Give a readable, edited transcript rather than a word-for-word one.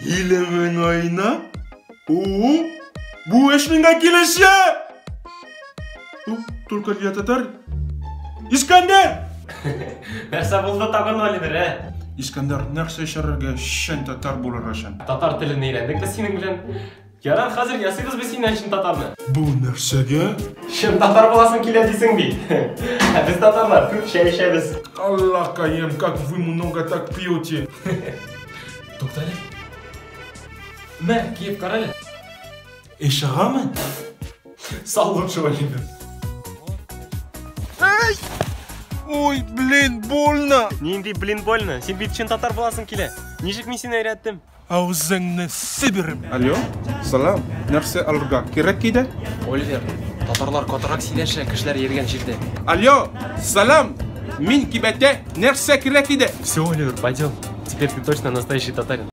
Елемен айна? О, bu eşliğine gelişe! Только для татар. İskender! Нәрсе болды тагын Оливер, ә? İskender, нәрсе шарырга шен татар болар ашан. Татар тілін үйрендік біз сенің білен. Яран қазір ясыйбыз біз сенен шын татарны. Bu нәрсеге? Шын татар боласың келе дейсің бей. Біз татарлар көп шай ішеміз. Allah каем, как вы много так пьете. Тоқталі. Мә, киіп қаралы. Eşağa Сал лучше, Оливер. Ой, блин, больно. Нендей блин больно. Сен бейт шын татар боласың келе. Нешік мен сені үйреттім? Аузыңны сібірім. Алло, салам. Нәрсе алырга керек кейде? Оливер, татарлар котырақ сейлеші, кішілер ерген жерде. Алло, салам. Min kibete, нәрсе керек кейде? Все, Оливер, пойдем. Теперь ты точно настоящий татарин.